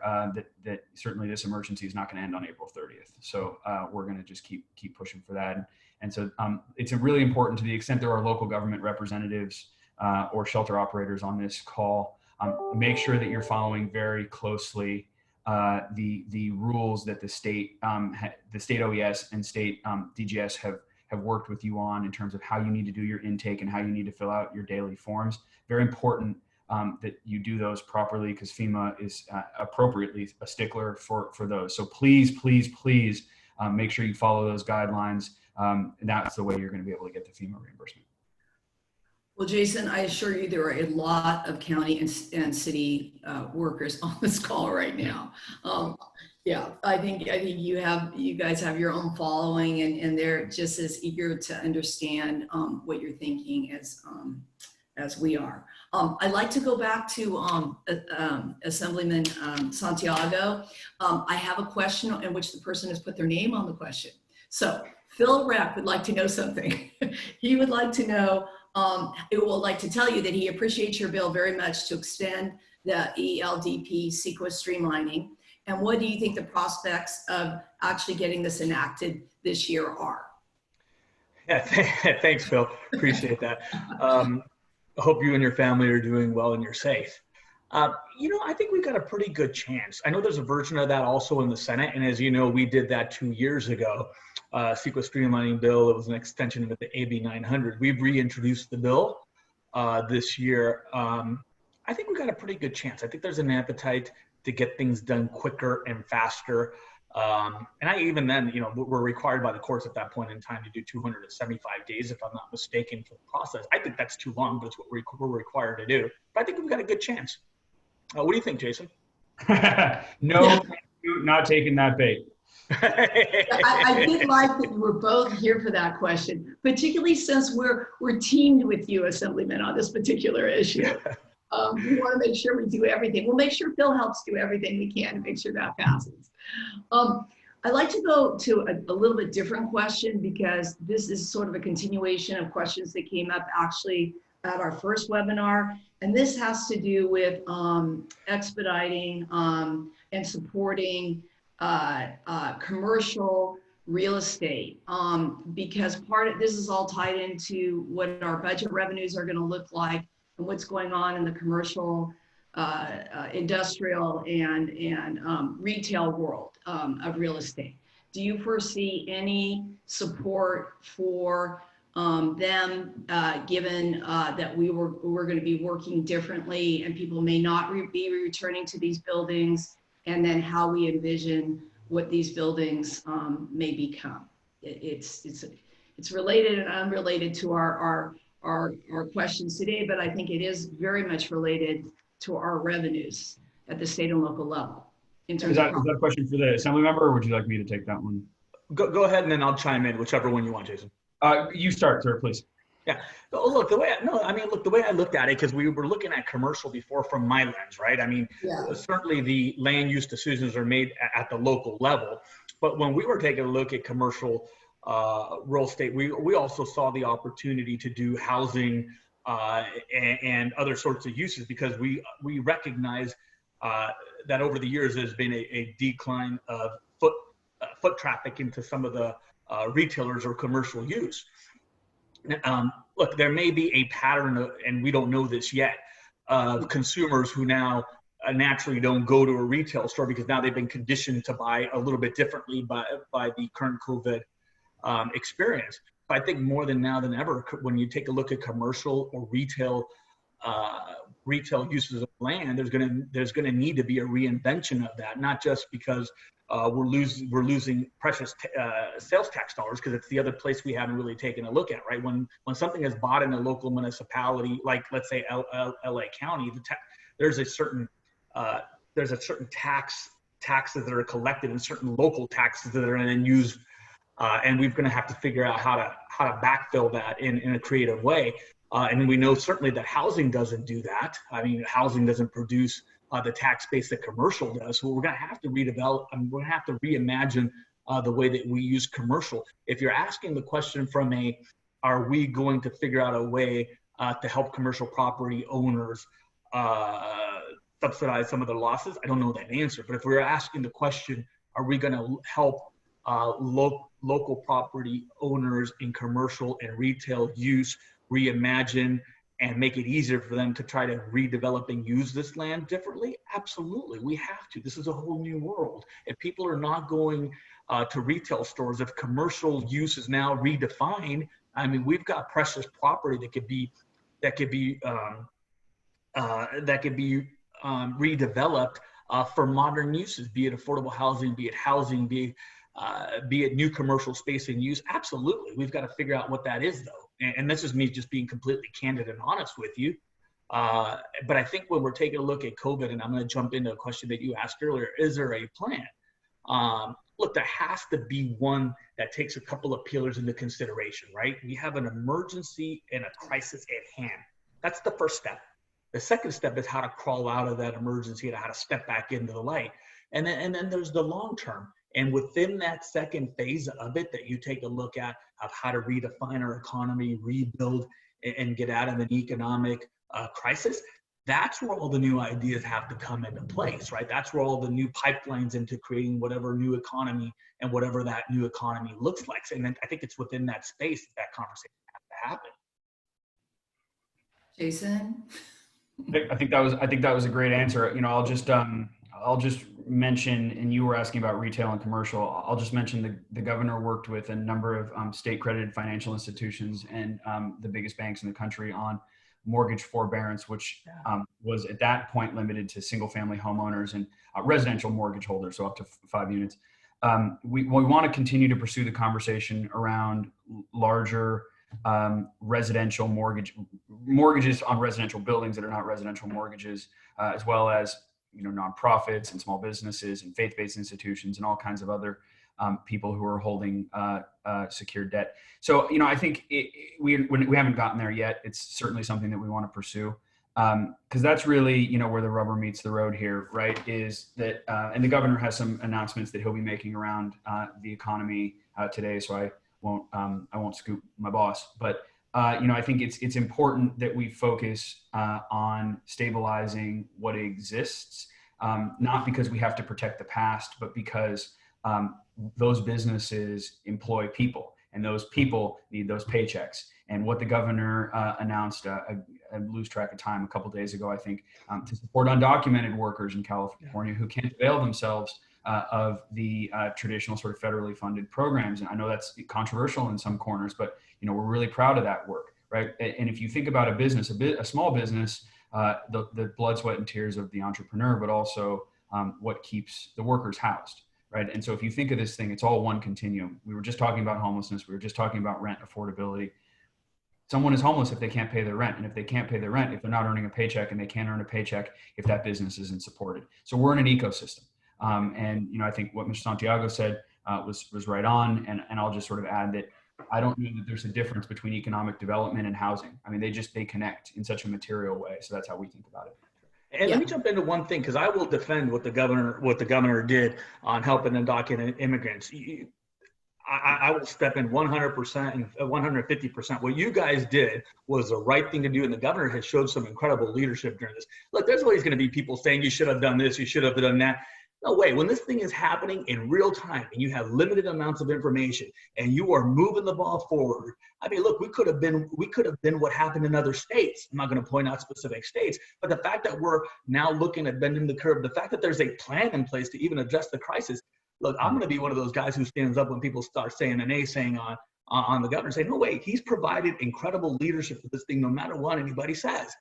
that certainly this emergency is not going to end on April 30th. So we're going to just keep pushing for that. And so it's really important, to the extent there are local government representatives or shelter operators on this call, make sure that you're following very closely the rules that the state OES and state DGS have worked with you on in terms of how you need to do your intake and how you need to fill out your daily forms. Very important that you do those properly, because FEMA is appropriately a stickler for those. So please make sure you follow those guidelines. And that's the way you're going to be able to get the FEMA reimbursement. Well, Jason, I assure you there are a lot of county and city workers on this call right now. Yeah, I think you guys have your own following, and they're just as eager to understand what you're thinking as we are. I'd like to go back to Assemblyman Santiago. I have a question in which the person has put their name on the question. So Phil Reck would like to know something. He would like to know, it would like to tell you that he appreciates your bill very much to extend the ELDP CEQA streamlining. And what do you think the prospects of actually getting this enacted this year are? Yeah, thanks, Phil. Appreciate that. I hope you and your family are doing well and you're safe. I think we've got a pretty good chance. I know there's a version of that also in the Senate. And as you know, we did that 2 years ago. CEQA streamlining bill, it was an extension of the AB 900. We've reintroduced the bill this year. I think we've got a pretty good chance. I think there's an appetite to get things done quicker and faster. Even then, we're required by the courts at that point in time to do 275 days, if I'm not mistaken, for the process. I think that's too long, but it's what we're required to do. But I think we've got a good chance. What do you think, Jason? No, not taking that bait. I did like that you were both here for that question, particularly since we're teamed with you, Assemblyman, on this particular issue. We want to make sure we do everything. We'll make sure Phil helps do everything we can to make sure that passes. I'd like to go to a little bit different question, because this is sort of a continuation of questions that came up actually at our first webinar. And this has to do with expediting and supporting commercial real estate, because this is all tied into what our budget revenues are going to look like and what's going on in the commercial, industrial, and retail world of real estate. Do you foresee any support for them, given that we're going to be working differently and people may not be returning to these buildings, and then how we envision what these buildings may become? It's related and unrelated to our questions today, but I think it is very much related to our revenues at the state and local level. In terms is that a question for the Assembly member, or would you like me to take that one? Go ahead, and then I'll chime in, whichever one you want, Jason. You start, sir, please. Yeah. Look, the way I looked at it, because we were looking at commercial before from my lens, right? I mean, certainly the land use decisions are made at the local level, but when we were taking a look at commercial real estate, we also saw the opportunity to do housing and other sorts of uses, because we recognize that over the years there's been a decline of foot traffic into some of the retailers or commercial use. Look, there may be a pattern and we don't know this yet, of consumers who now naturally don't go to a retail store because now they've been conditioned to buy a little bit differently by the current COVID experience. But I think more than now than ever, when you take a look at commercial or retail uses of land, there's gonna need to be a reinvention of that, not just because we're losing precious sales tax dollars, because it's the other place we haven't really taken a look at, right? When something is bought in a local municipality, like let's say LA County, there's a certain taxes that are collected, and certain local taxes that are then used, and we're going to have to figure out how to backfill that in a creative way. And we know certainly that housing doesn't do that. I mean, housing doesn't produce the tax base that commercial does. So we're going to have to redevelop, and we're going to have to reimagine the way that we use commercial. If you're asking the question from are we going to figure out a way to help commercial property owners subsidize some of their losses, I don't know that answer. But if we're asking the question, are we going to help local property owners in commercial and retail use reimagine and make it easier for them to try to redevelop and use this land differently? Absolutely, we have to. This is a whole new world. If people are not going to retail stores, if commercial use is now redefined, I mean, we've got precious property that could be redeveloped for modern uses, be it affordable housing, be it housing, be be it new commercial space in use? Absolutely. We've got to figure out what that is, though. And this is me just being completely candid and honest with you. But I think when we're taking a look at COVID, and I'm going to jump into a question that you asked earlier, is there a plan? Look, there has to be one that takes a couple of pillars into consideration, right? We have an emergency and a crisis at hand. That's the first step. The second step is how to crawl out of that emergency and how to step back into the light. And then there's the long term. And within that second phase of it that you take a look at of how to redefine our economy, rebuild, and get out of an economic crisis, that's where all the new ideas have to come into place, right? That's where all the new pipelines into creating whatever new economy and whatever that new economy looks like. And then I think it's within that space that conversation has to happen. Jason? I think that was a great answer. You know, I'll just mention, and you were asking about retail and commercial. I'll just mention the governor worked with a number of state credited financial institutions and the biggest banks in the country on mortgage forbearance, which was at that point limited to single family homeowners and residential mortgage holders, so up to 5 units. We want to continue to pursue the conversation around larger residential mortgages on residential buildings that are not residential mortgages, as well as, you know, nonprofits and small businesses and faith-based institutions and all kinds of other people who are holding secured debt. So, you know, I think we haven't gotten there yet. It's certainly something that we want to pursue, because that's really, you know, where the rubber meets the road here, right? Is that, and the governor has some announcements that he'll be making around the economy today. So I won't scoop my boss, but you know, I think it's important that we focus on stabilizing what exists, not because we have to protect the past, but because those businesses employ people, and those people need those paychecks. And what the governor announced, I lose track of time, a couple of days ago, I think, to support undocumented workers in California who can't avail themselves of the traditional sort of federally funded programs. And I know that's controversial in some corners, but, you know, we're really proud of that work, right? And if you think about a business, a small business, the blood, sweat, and tears of the entrepreneur, but also what keeps the workers housed, right? And so if you think of this thing, it's all one continuum. We were just talking about homelessness. We were just talking about rent affordability. Someone is homeless if they can't pay their rent. And if they can't pay their rent, if they're not earning a paycheck, and they can't earn a paycheck if that business isn't supported. So we're in an ecosystem. And, you know, I think what Mr. Santiago said was right on. And I'll just sort of add that I don't know that there's a difference between economic development and housing. I mean, they connect in such a material way. So that's how we think about it. And let me jump into one thing, because I will defend what the governor did on helping undocumented immigrants. I will step in 100% and 150%. What you guys did was the right thing to do, and the governor has showed some incredible leadership during this. Look, there's always going to be people saying you should have done this, you should have done that. No way. When this thing is happening in real time and you have limited amounts of information and you are moving the ball forward, I mean, look, we could have been what happened in other states. I'm not going to point out specific states, but the fact that we're now looking at bending the curve, the fact that there's a plan in place to even address the crisis. Look, I'm going to be one of those guys who stands up when people start saying an naysaying on the governor, saying, no way, he's provided incredible leadership for this thing, no matter what anybody says.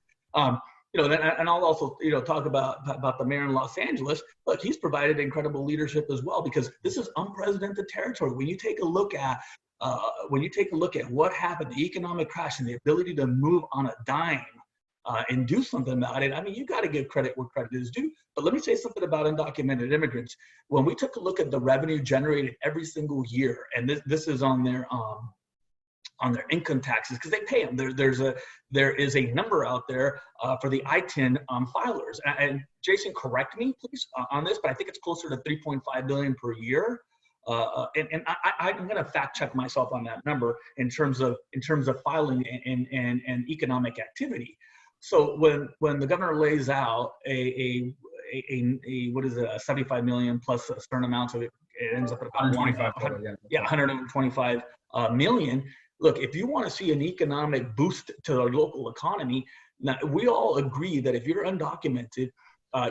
You know, and I'll also, you know, talk about the mayor in Los Angeles. Look, he's provided incredible leadership as well, because this is unprecedented territory. When you take a look at what happened, the economic crash and the ability to move on a dime and do something about it, I mean, you got to give credit where credit is due. But let me say something about undocumented immigrants. When we took a look at the revenue generated every single year, and this is on their income taxes, because they pay them. There is a number out there for the I-10 filers. And Jason, correct me please on this, but I think it's closer to $3.5 billion per year. And I'm going to fact check myself on that number in terms of filing and economic activity. So when the governor lays out a what is it, a 75 million plus a certain amount of it ends up at about 125 million. Look, if you want to see an economic boost to our local economy, now we all agree that if you're undocumented,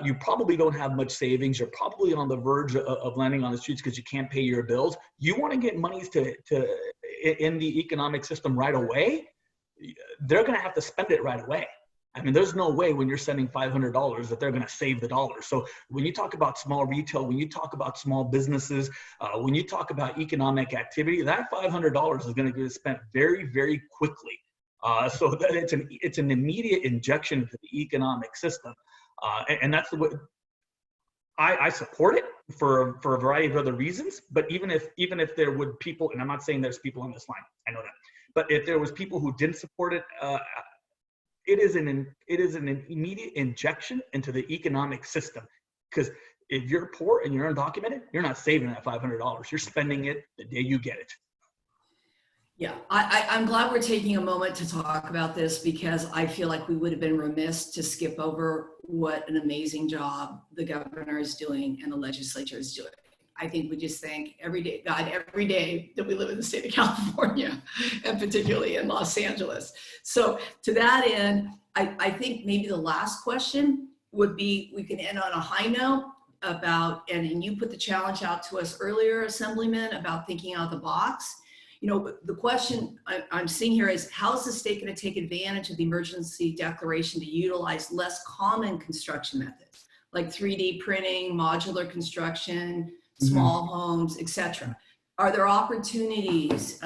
you probably don't have much savings. You're probably on the verge of landing on the streets because you can't pay your bills. You want to get monies in the economic system right away, they're going to have to spend it right away. I mean, there's no way when you're sending $500 that they're going to save the dollar. So when you talk about small retail, when you talk about small businesses, when you talk about economic activity, that $500 is going to get spent very, very quickly. So that it's an immediate injection into the economic system. And that's the way I support it for a variety of other reasons. But even if there would people, and I'm not saying there's people on this line, I know that, but if there was people who didn't support it, it is an immediate injection into the economic system. Because if you're poor and you're undocumented, you're not saving that $500. You're spending it the day you get it. Yeah, I'm glad we're taking a moment to talk about this, because I feel like we would have been remiss to skip over what an amazing job the governor is doing and the legislature is doing. I think we just thank every day, God, every day that we live in the state of California, and particularly in Los Angeles. So to that end, I think maybe the last question would be, we can end on a high note about, and you put the challenge out to us earlier, Assemblyman, about thinking out of the box. You know, the question I'm seeing here is, how is the state going to take advantage of the emergency declaration to utilize less common construction methods, like 3D printing, modular construction, small homes, etc.? Are there opportunities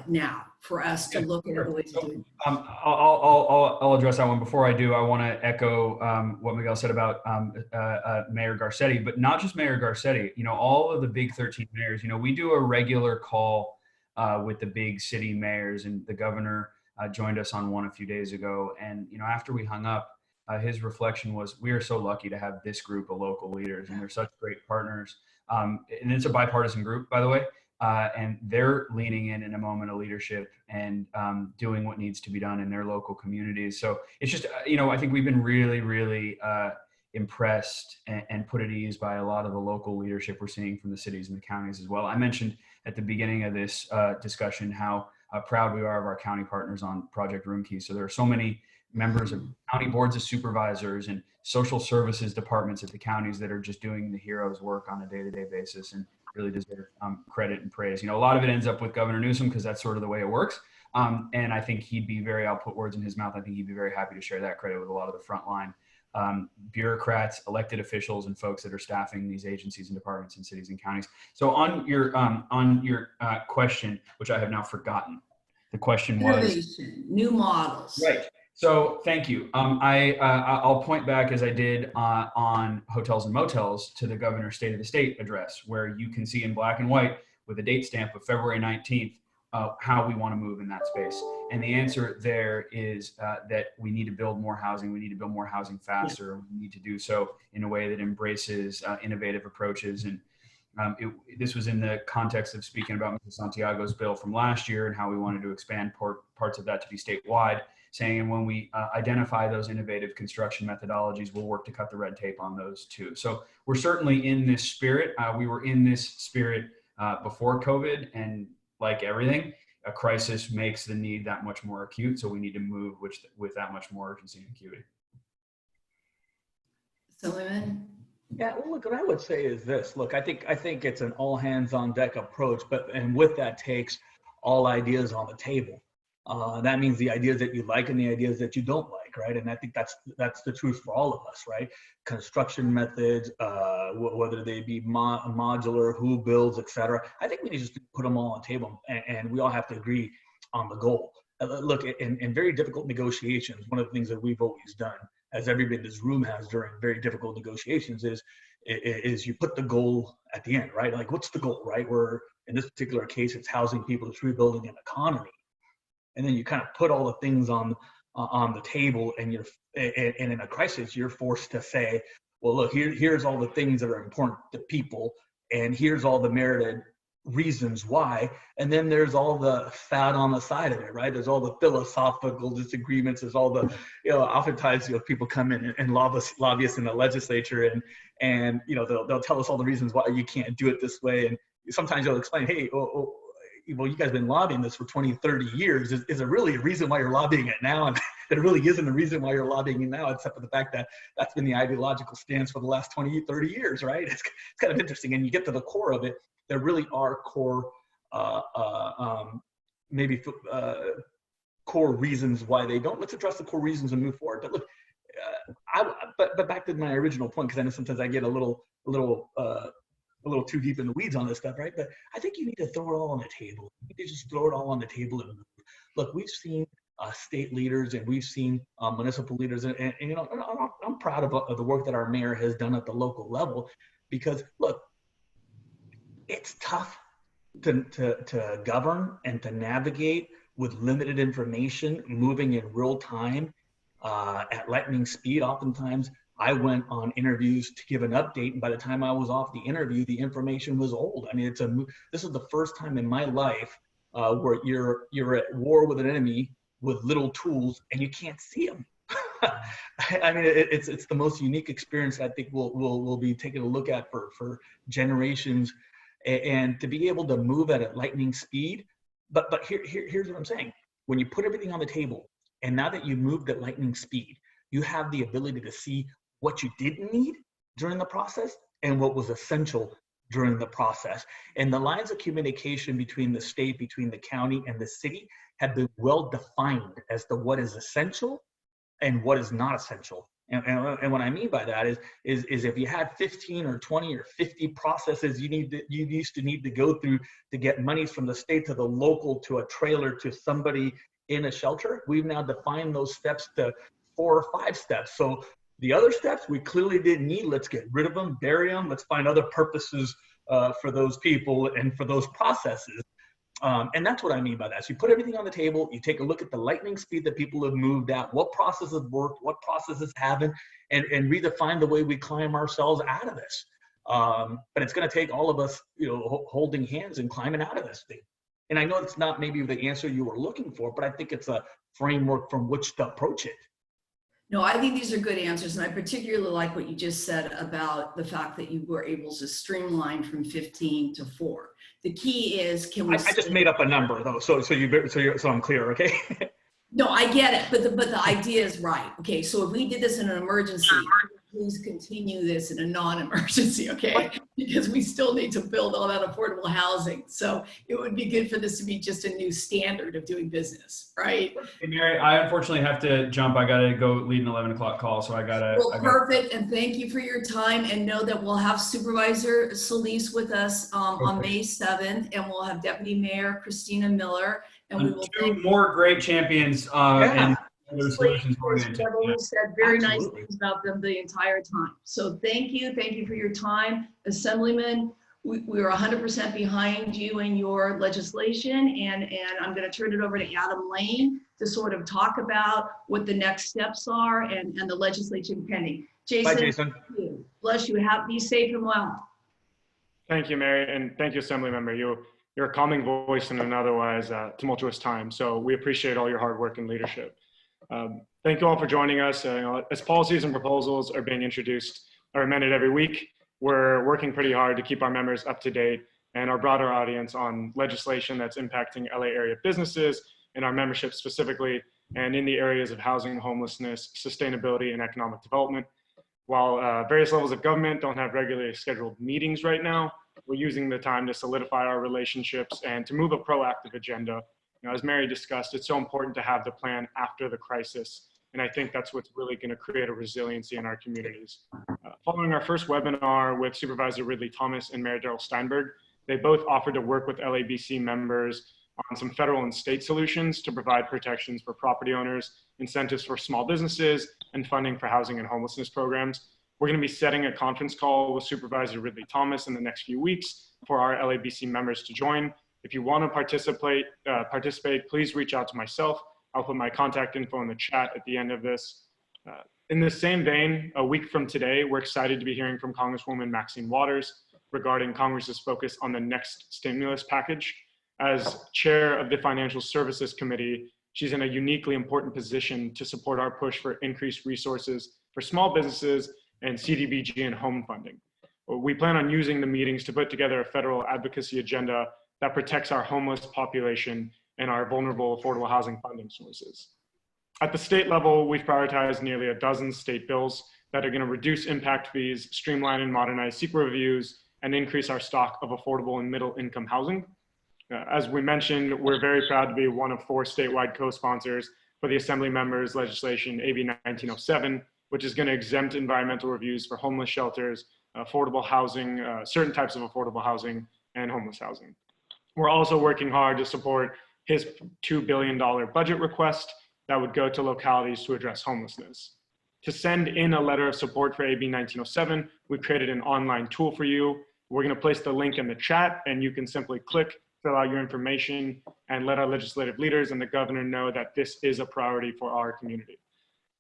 now for us to look at other ways of doing it? I'll address that one. Before I do, I want to echo what Miguel said about Mayor Garcetti, but not just Mayor Garcetti. You know, all of the big 13 mayors. You know, we do a regular call with the big city mayors, and the governor joined us on one a few days ago. And you know, after we hung up, his reflection was, we are so lucky to have this group of local leaders, and they're such great partners. And it's a bipartisan group, by the way, and they're leaning in a moment of leadership and doing what needs to be done in their local communities. So it's just, you know, I think we've been really, really impressed and put at ease by a lot of the local leadership we're seeing from the cities and the counties as well. I mentioned at the beginning of this discussion how proud we are of our county partners on Project Room Key. So there are so many members of county boards of supervisors and social services departments at the counties that are just doing the heroes work on a day-to-day basis and really deserve credit and praise. You know, a lot of it ends up with Governor Newsom because that's sort of the way it works. And I think he'd be very, I'll put words in his mouth, I think he'd be very happy to share that credit with a lot of the frontline bureaucrats, elected officials, and folks that are staffing these agencies and departments in cities and counties. So on your question, which I have now forgotten, the question was innovation, new models. Right. So thank you. I'll point back, as I did on hotels and motels, to the governor's State of the State address, where you can see in black and white with a date stamp of February 19th how we want to move in that space. And the answer there is that we need to build more housing. We need to build more housing faster. We need to do so in a way that embraces innovative approaches. And this was in the context of speaking about Mr. Santiago's bill from last year and how we wanted to expand parts of that to be statewide, saying, and when we identify those innovative construction methodologies, we'll work to cut the red tape on those too. So we're certainly in this spirit. We were in this spirit before COVID, and like everything, a crisis makes the need that much more acute. So we need to move with that much more urgency and acuity. Sullivan? Yeah, well, look, what I would say is this. Look, I think it's an all hands on deck approach, and with that takes all ideas on the table. That means the ideas that you like and the ideas that you don't like, right? And I think that's the truth for all of us, right? Construction methods, whether they be modular, who builds, et cetera. I think we need to just put them all on the table, and we all have to agree on the goal. Look, in very difficult negotiations, one of the things that we've always done, as everybody in this room has during very difficult negotiations, is you put the goal at the end, right? Like, what's the goal, right? Where in this particular case, it's housing people, it's rebuilding an economy. And then you kind of put all the things on the table, and in a crisis, you're forced to say, well, look, here's all the things that are important to people, and here's all the merited reasons why. And then there's all the fat on the side of it, right? There's all the philosophical disagreements. There's all the, oftentimes, people come in and lobbyists in the legislature, and they'll tell us all the reasons why you can't do it this way. And sometimes they'll explain, hey, well, you guys have been lobbying this for 20, 30 years. Is there really a reason why you're lobbying it now? And there really isn't a reason why you're lobbying it now, except for the fact that that's been the ideological stance for the last 20, 30 years, right? It's kind of interesting. And you get to the core of it, there core reasons why they don't. Let's address the core reasons and move forward. But look, but back to my original point, because I know sometimes I get a little too deep in the weeds on this stuff, right? But I think you need to throw it all on the table. You need to just throw it all on the table and move. Look, we've seen state leaders and we've seen municipal leaders, and you know, I'm proud of the work that our mayor has done at the local level, because look, it's tough to govern and to navigate with limited information, moving in real time at lightning speed. Oftentimes, I went on interviews to give an update, and by the time I was off the interview, the information was old. I mean, this is the first time in my life where you're at war with an enemy with little tools and you can't see them. I mean, it's the most unique experience I think we'll be taking a look at for generations, and to be able to move at a lightning speed. But here's what I'm saying: when you put everything on the table, and now that you moved at lightning speed, you have the ability to see what you didn't need during the process and what was essential during the process. And the lines of communication between the state, between the county and the city have been well defined as to what is essential and what is not essential. And what I mean by that is if you had 15 or 20 or 50 processes you used to need to go through to get monies from the state to the local to a trailer to somebody in a shelter, we've now defined those steps to 4 or 5 steps. So the other steps we clearly didn't need. Let's get rid of them, bury them. Let's find other purposes for those people and for those processes. And that's what I mean by that. So you put everything on the table, you take a look at the lightning speed that people have moved at, what processes worked, what processes haven't, and redefine the way we climb ourselves out of this. But it's going to take all of us, you know, holding hands and climbing out of this thing. And I know it's not maybe the answer you were looking for, but I think it's a framework from which to approach it. No, I think these are good answers. And I particularly like what you just said about the fact that you were able to streamline from 15 to 4. The key is, can we— I just made up a number though, so I'm clear, okay? No, I get it, but the idea is right. Okay, so if we did this in an emergency, please continue this in a non-emergency, okay? Because we still need to build all that affordable housing. So it would be good for this to be just a new standard of doing business, right? Hey, Mary, I unfortunately have to jump. I got to go lead an 11 o'clock call, so I got to. Well, perfect, and thank you for your time, and know that we'll have Supervisor Solis with us on May 7th, and we'll have Deputy Mayor Christina Miller, and we will two more great champions and their solutions oriented. who said very nice Absolutely. things about them the entire time. So thank you for your time, Assemblyman. We are 100% behind you and your legislation, and I'm going to turn it over to Adam Lane to sort of talk about what the next steps are and the legislation pending. Jason, Bye, Jason. thank you. Bless you. Be safe and well. Thank you, Mary, and thank you, Assemblymember. You're a calming voice in an otherwise tumultuous time, so we appreciate all your hard work and leadership. Thank you all for joining us. As policies and proposals are being introduced or amended every week, we're working pretty hard to keep our members up to date and our broader audience on legislation that's impacting LA area businesses and our membership specifically, and in the areas of housing, homelessness, sustainability, and economic development. While various levels of government don't have regularly scheduled meetings right now, we're using the time to solidify our relationships and to move a proactive agenda. You know, as Mary discussed, it's so important to have the plan after the crisis. And I think that's what's really going to create a resiliency in our communities. Following our first webinar with Supervisor Ridley Thomas and Mayor Darrell Steinberg, they both offered to work with LABC members on some federal and state solutions to provide protections for property owners, incentives for small businesses, and funding for housing and homelessness programs. We're going to be setting a conference call with Supervisor Ridley Thomas in the next few weeks for our LABC members to join. If you want to participate, please reach out to myself. I'll put my contact info in the chat at the end of this. In the same vein, a week from today, we're excited to be hearing from Congresswoman Maxine Waters regarding Congress's focus on the next stimulus package. As chair of the Financial Services Committee, she's in a uniquely important position to support our push for increased resources for small businesses and CDBG and home funding. We plan on using the meetings to put together a federal advocacy agenda that protects our homeless population and our vulnerable affordable housing funding sources. At the state level, we've prioritized nearly a dozen state bills that are going to reduce impact fees, streamline and modernize secret reviews, and increase our stock of affordable and middle income housing. As we mentioned, we're very proud to be one of 4 statewide co-sponsors for the Assembly members legislation AB 1907, which is going to exempt environmental reviews for homeless shelters, affordable housing, certain types of affordable housing, and homeless housing. We're also working hard to support his $2 billion budget request that would go to localities to address homelessness. To send in a letter of support for AB 1907, we created an online tool for you. We're going to place the link in the chat, and you can simply click, fill out your information, and let our legislative leaders and the governor know that this is a priority for our community.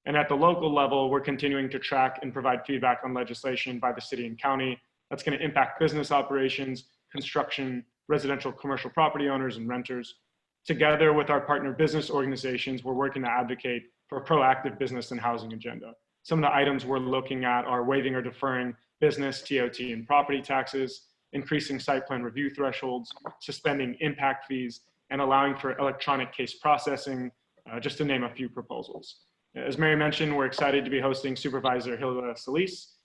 And at the local level, we're continuing to track and provide feedback on legislation by the city and county that's going to impact business operations, construction, residential commercial property owners, and renters. Together with our partner business organizations, we're working to advocate for a proactive business and housing agenda. Some of the items we're looking at are waiving or deferring business, TOT, and property taxes, increasing site plan review thresholds, suspending impact fees, and allowing for electronic case processing, just to name a few proposals. As Mary mentioned, we're excited to be hosting Supervisor Hilda Solis,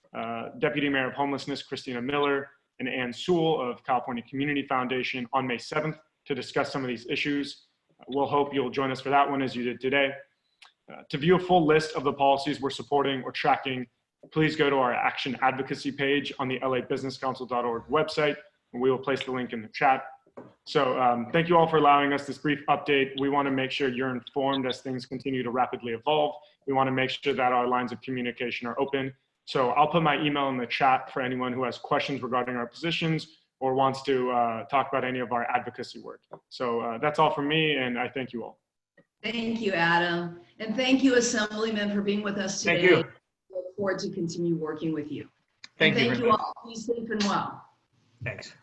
Deputy Mayor of Homelessness Christina Miller, and Ann Sewell of California Community Foundation on May 7th to discuss some of these issues. We'll hope you'll join us for that one as you did today. To view a full list of the policies we're supporting or tracking, please go to our action advocacy page on the labusinesscouncil.org website, and we will place the link in the chat. So thank you all for allowing us this brief update. We want to make sure you're informed as things continue to rapidly evolve. We want to make sure that our lines of communication are open. So I'll put my email in the chat for anyone who has questions regarding our positions or wants to talk about any of our advocacy work. So that's all from me, and I thank you all. Thank you, Adam. And thank you, Assemblyman, for being with us today. Thank you. Look forward to continue working with you. Thank you Thank very you much. all. Be safe and well. Thanks.